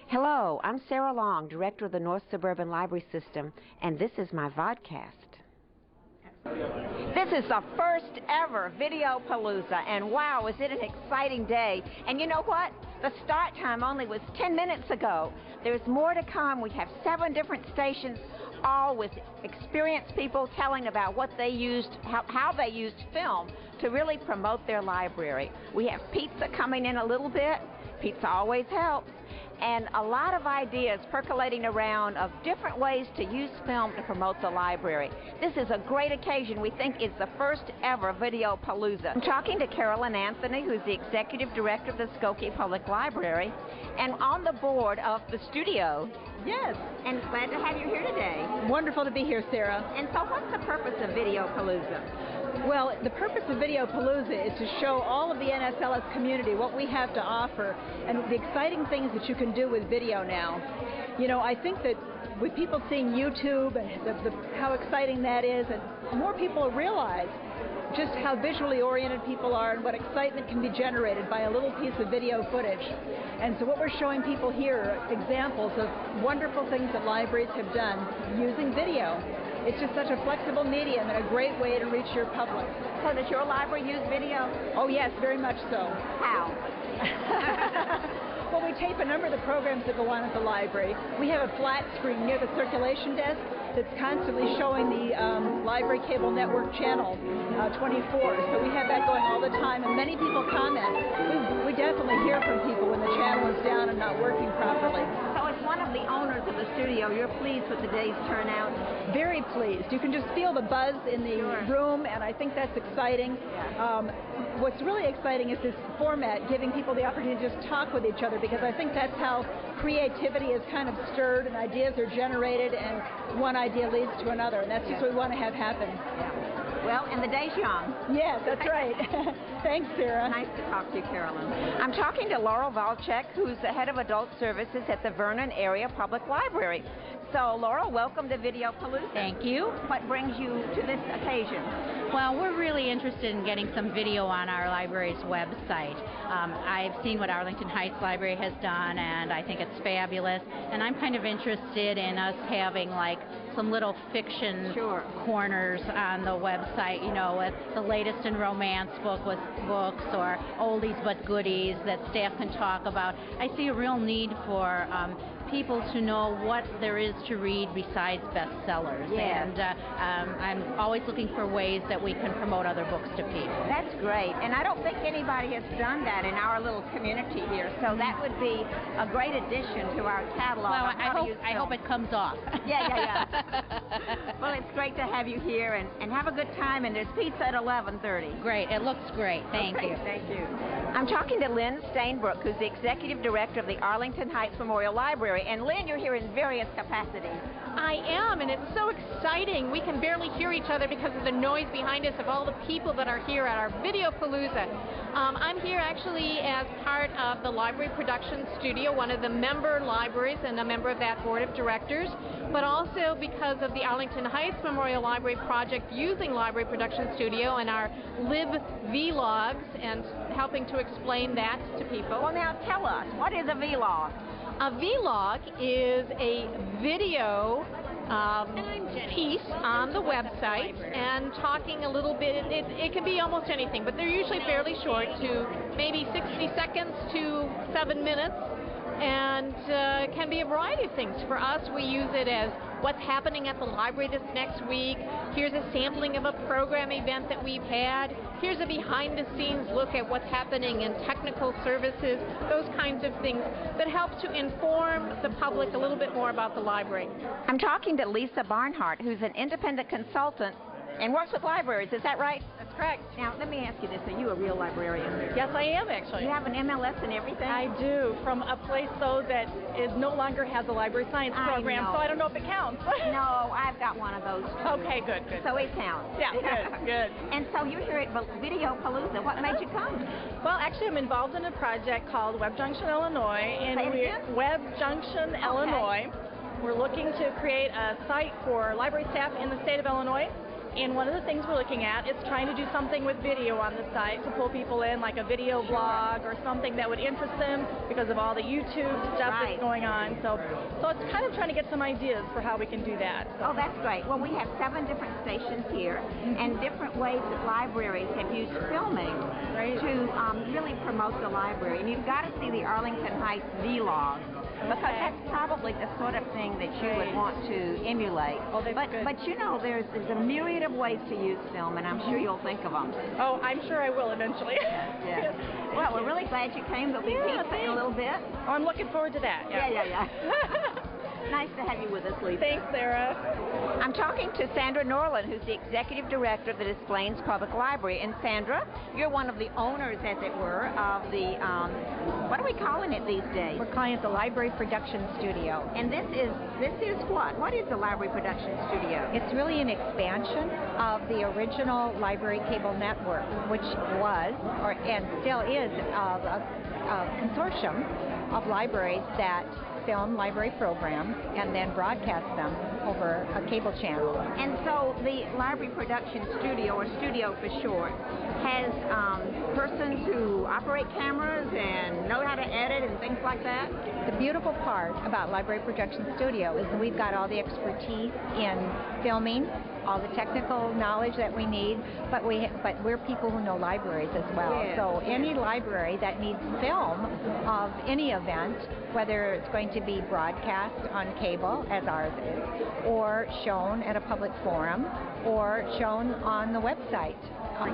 Hello, I'm Sarah Long, Director of the North Suburban Library System, and this is my vodcast. This is the first ever Videopalooza, and wow, is it an exciting day. And you know what? The start time only was 10 minutes ago. There's more to come. We have 7 different stations, all with experienced people telling about what they used, how they used film to really promote their library. We have pizza coming in a little bit. Pizza always helps. And a lot of ideas percolating around of different ways to use film to promote the library. This is a great occasion. We think it's the first ever Videopalooza. I'm talking to Carolyn Anthony, who's the Executive Director of the Skokie Public Library, and on the board of the studio. Yes. And glad to have you here today. Wonderful to be here, Sarah. And so what's the purpose of Videopalooza? Well, the purpose of Videopalooza is to show all of the NSLS community what we have to offer and the exciting things that you can do with video now. You know, I think that with people seeing YouTube and how exciting that is, and more people realize just how visually oriented people are and what excitement can be generated by a little piece of video footage. And so what we're showing people here are examples of wonderful things that libraries have done using video. It's just such a flexible medium and a great way to reach your public. So does your library use video? Oh yes, very much so. How? Well, we tape a number of the programs that go on at the library. We have a flat screen near the circulation desk that's constantly showing the library cable network channel 24. So we have that going all the time, and many people comment. We definitely hear from people when the channel is down and not working properly. So as one of the owners of the studio, you're pleased with the day's turnout? Very pleased. You can just feel the buzz in the room, and I think that's exciting. Yeah. What's really exciting is this format, giving people the opportunity to just talk with each other, because I think that's how creativity is kind of stirred and ideas are generated, and one idea leads to another, and that's just what we want to have happen. Yeah. Well, and the day's young. Yes, that's right. Thanks, Sarah. Nice to talk to you, Carolyn. I'm talking to Laurel Valchek, who's the head of adult services at the Vernon Area Public Library. So, Laurel, welcome to Videopalooza. Thank you. What brings you to this occasion? Well, we're really interested in getting some video on our library's website. I've seen what Arlington Heights Library has done, and I think it's fabulous. And I'm kind of interested in us having like some little fiction corners on the website, you know, with the latest in romance books or oldies but goodies that staff can talk about. I see a real need for people to know what there is to read besides bestsellers. Yes. And I'm always looking for ways that we can promote other books to people. That's great. And I don't think anybody has done that in our little community here. So that would be a great addition to our catalog. Well, I hope it comes off. Yeah. Well, it's great to have you here, and have a good time. And there's pizza at 11:30. Great. It looks great. Thank you. Thank you. I'm talking to Lynn Stainbrook, who's the Executive Director of the Arlington Heights Memorial Library. And Lynn, you're here in various capacities. I am, and it's so exciting. We can barely hear each other because of the noise behind us of all the people that are here at our Videopalooza. I'm here actually as part of the Library Production Studio, one of the member libraries and a member of that board of directors, but also because of the Arlington Heights Memorial Library project using Library Production Studio and our live vlogs and helping to explain that to people. Well, now tell us, what is a vlog? A vlog is a video piece on the website and talking a little bit. It can be almost anything, but they're usually fairly short, to maybe 60 seconds to 7 minutes, and can be a variety of things. For us, we use it as what's happening at the library this next week. Here's a sampling of a program event that we've had. Here's a behind-the-scenes look at what's happening in technical services, those kinds of things that help to inform the public a little bit more about the library. I'm talking to Lisa Barnhart, who's an independent consultant and works with libraries. Is that right? That's correct. Now, let me ask you this. Are you a real librarian? Yes, I am, actually. You have an MLS and everything? I do, from a place, though, that is no longer has a library science program, so I don't know if it counts. No, I've got one of those, too. Okay, good. So it counts. Yeah, good. And so you're here at Videopalooza. What made you come? Well, actually, I'm involved in a project called Web Junction, Illinois. Web Junction, Illinois. We're looking to create a site for library staff in the state of Illinois. And one of the things we're looking at is trying to do something with video on the site to pull people in, like a video blog or something that would interest them because of all the YouTube stuff that's going on. So it's kind of trying to get some ideas for how we can do that. Oh, that's great. Well, we have 7 different stations here and different ways that libraries have used filming to really promote the library. And you've got to see the Arlington Heights vlog, because that's probably the sort of thing that you would want to emulate. Oh, but you know, there's a myriad of ways to use film, and I'm sure you'll think of them. Oh, I'm sure I will eventually. Yeah. Well, we're really glad you came. There'll be pizza in a little bit. Oh, I'm looking forward to that. Yeah. Nice to have you with us, Lisa. Thanks, Sarah. I'm talking to Sandra Norland, who's the Executive Director of the Des Plaines Public Library. And Sandra, you're one of the owners, as it were, of the, what are we calling it these days? We're calling it the Library Production Studio. And this is what? What is the Library Production Studio? It's really an expansion of the original library cable network, which was, and still is, a consortium of libraries that film library programs and then broadcast them over a cable channel. And so the Library Production Studio, or studio for short, has persons who operate cameras and know how to edit and things like that? The beautiful part about Library Production Studio is that we've got all the expertise in filming, all the technical knowledge that we need, but we're people who know libraries as well. So any library that needs film of any event, whether it's going to be broadcast on cable, as ours is, or shown at a public forum, or shown on the website.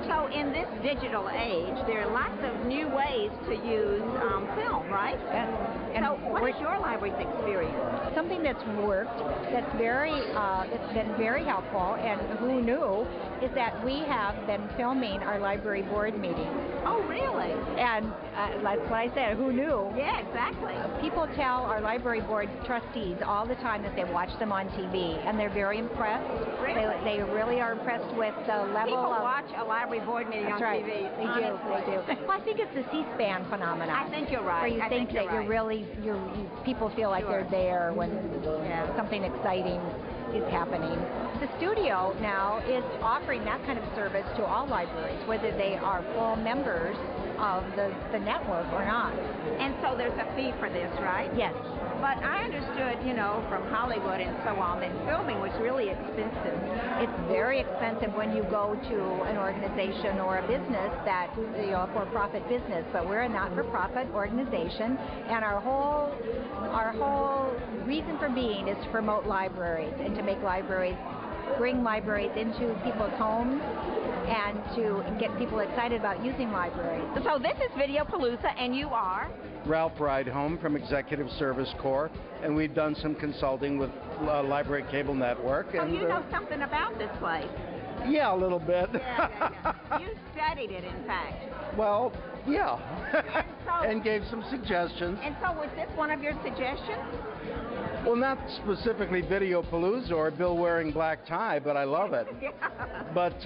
So in this digital age, there are lots of new ways to use film, right? Yes. And so what is your library's experience? Something that's worked, that's been very helpful, and who knew, is that we have been filming our library board meetings. Oh, really? And that's what I said, who knew? Yeah, exactly. People tell our library board trustees all the time that they watch them on TV, and they're very impressed. Really? They really are impressed with the level People of... watch a library board meeting on right. TV. They do. Well, I think it's the C-SPAN phenomenon. I think you're right. Where you think that you're really, people feel like they're there when something exciting is happening. The studio now is offering that kind of service to all libraries, whether they are full members of the network or not. And so there's a fee for this, right? Yes. But I understood, from Hollywood and so on, that filming was really expensive. It's very expensive when you go to an organization or a business that, a for-profit business, but we're a not-for-profit organization, and our whole reason for being is to promote libraries and to bring libraries into people's homes and to get people excited about using libraries. So this is Videopalooza, and you are? Ralph Rydholm from Executive Service Corps, and we've done some consulting with Library Cable Network. So you know something about this place? Yeah, a little bit. Yeah. You studied it, in fact. Well, yeah. And gave some suggestions. And so was this one of your suggestions? Well, not specifically Videopalooza or Bill wearing black tie, but I love it. But,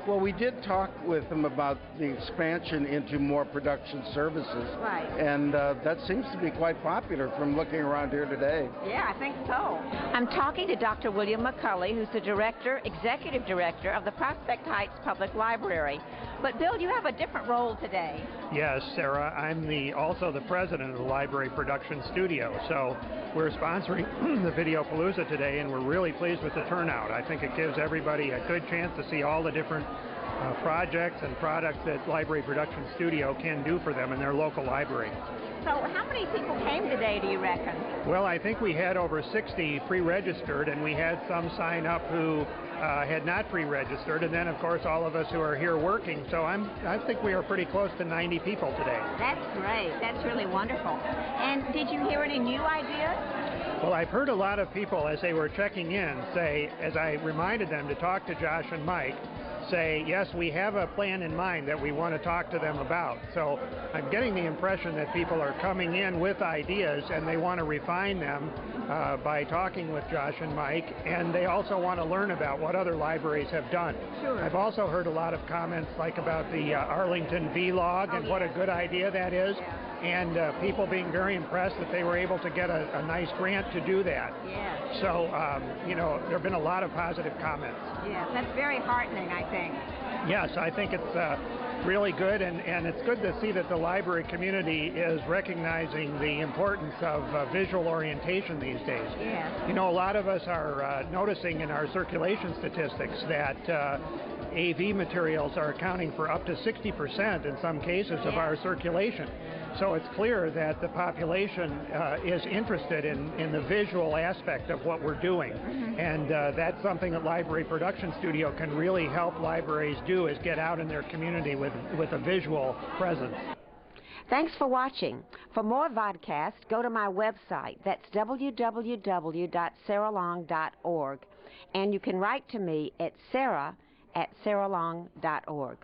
well, we did talk with them about the expansion into more production services. Right. And that seems to be quite popular from looking around here today. Yeah, I think so. I'm talking to Dr. William McCulley, who's the Executive Director of the Prospect Heights Public Library. But, Bill, you have a different role today. Yes, Sarah. I'm also the president of the Library Production Studio. So we're sponsoring the Videopalooza today, and we're really pleased with the turnout. I think it gives everybody a good chance to see all the different projects and products that Library Production Studio can do for them in their local library. So how many people came today, do you reckon? Well, I think we had over 60 pre-registered, and we had some sign up who had not pre-registered, and then of course all of us who are here working. So I think we are pretty close to 90 people today. That's great. That's really wonderful. And did you hear any new ideas? Well, I've heard a lot of people as they were checking in say, as I reminded them to talk to Josh and Mike, say, yes, we have a plan in mind that we want to talk to them about. So I'm getting the impression that people are coming in with ideas and they want to refine them by talking with Josh and Mike, and they also want to learn about what other libraries have done. Sure. I've also heard a lot of comments like about the Arlington vlog and what a good idea that is. and people being very impressed that they were able to get a nice grant to do that. Yes. So, there have been a lot of positive comments. Yes, that's very heartening, I think. Yes, I think it's really good, and it's good to see that the library community is recognizing the importance of visual orientation these days. Yes. A lot of us are noticing in our circulation statistics that AV materials are accounting for up to 60% in some cases of our circulation. So it's clear that the population is interested in the visual aspect of what we're doing. And that's something that Library Production Studio can really help libraries do, is get out in their community with a visual presence. Thanks for watching. For more vodcasts, go to my website. That's www.saralong.org. And you can write to me at sarah@saralong.org.